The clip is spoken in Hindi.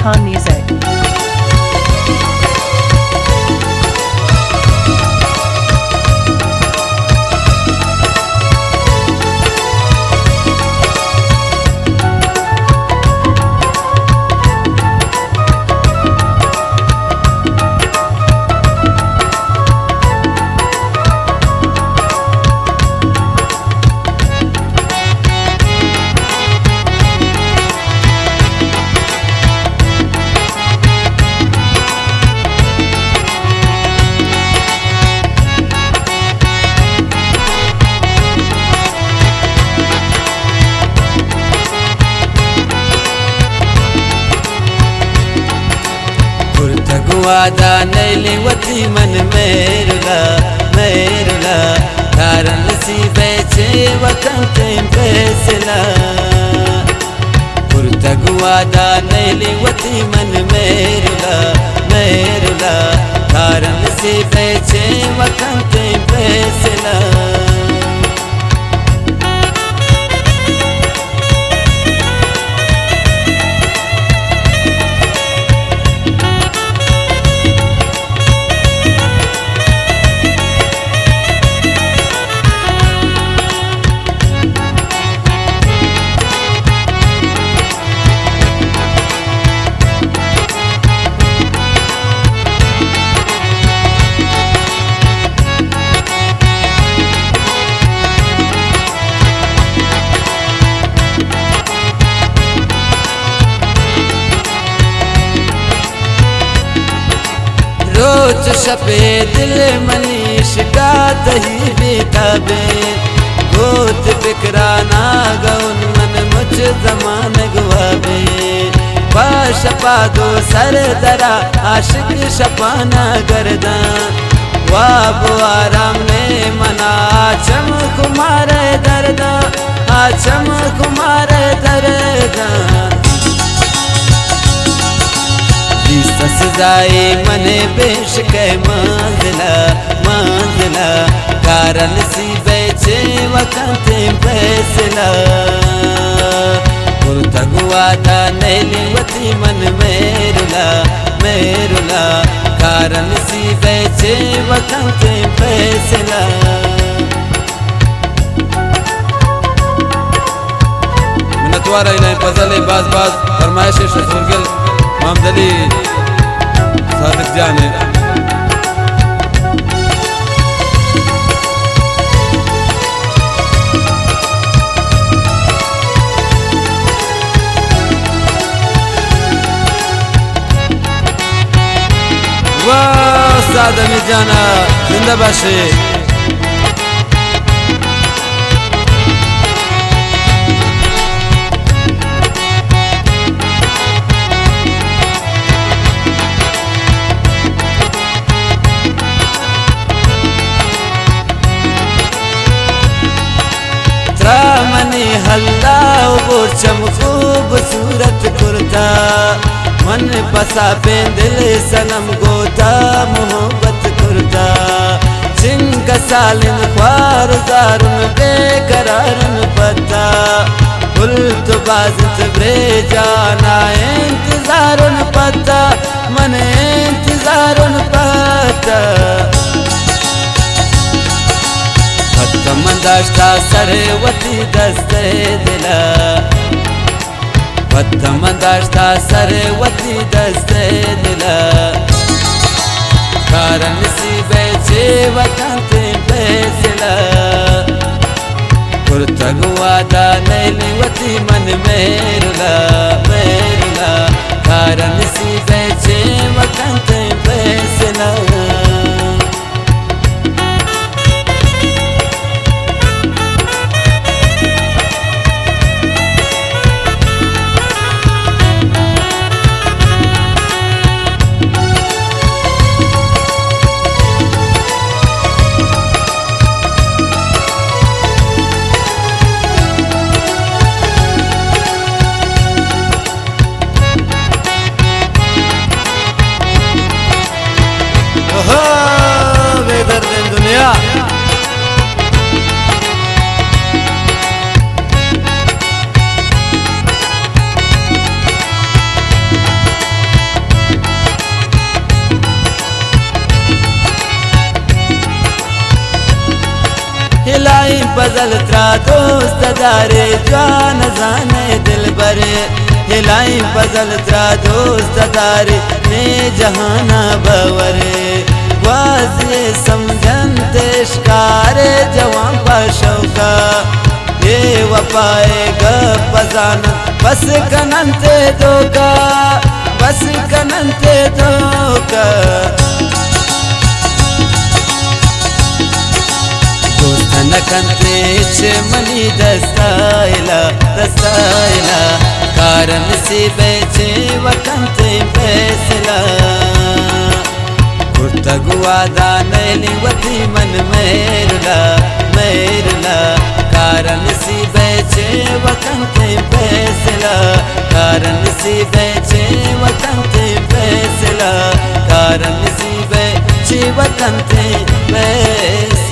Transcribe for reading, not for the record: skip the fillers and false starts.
Khan Music. वादा नैली वती मन मेरुला मेरुला कारण सी बेचे वकंत फैसला पुरतगुवादा नैली वती मन मेरुला मेरुला कारण सी बेचे वकंत फैसला रोज शपे दिल मनीष का दही बेताबे गोत बिकराना गौन मन मुझ जमान गुआबे पाशपा दो सर दरा आशिक शपाना गर्दा वाब आराम ने मना आचम कुमार दर्दा आचम कुमार दर्दा सजाए मने बेश के मंजिला मंजिला कारण सी बेचे वकंत फैसला पुरतगुवादा नैली वती मन मेरुला मेरुला कारण सी बेचे वकंत फैसला मिनतवार इलाही पजले बाज बाज फरमाइश शसूरगल मामदली सादिक जाने वाह सादा में जाना जिंदाबाशी मनी हल्ला वो खूब सूरत कुर्ता मन पसा पेंदिल सनम गोता मोहब्बत कुर्ता जिंग सालिन ख्वार दारुन बेकरारन पता फुल तो बाजत ब्रे जाना इंतजारुन पता मन इंतजारुन पता मंदाश्ता सरवती दस्ते दिला मंदाश्ता सरवती दस्ते दिला कारण सी बेचे वकंत फैसला पुरतगुवादा नैली वती मन मेरुला मेरुला कारण सी बेचे वकंत फैसला बदल त्रा दोस्त दारे जान जाने दिल बरे हिलाई बदल त्रा दोस्त दारे ने जहाना बवरे वाजे समझन देशकारे जवान पाशौका ये वपाए गजाना बस कनंते दोका बस कनंते दोका दोस्तन कंते मनी दस्ताइला दस्ताइला कारण सी बेचे वकंते फैसला गुर्तगुआदा नैली वती मन मेरुला मेरुला कारण सी बेचे वकंते फैसला कारण सी बेचे वकंते फैसला कारण सी बेचे वकंते फैसला।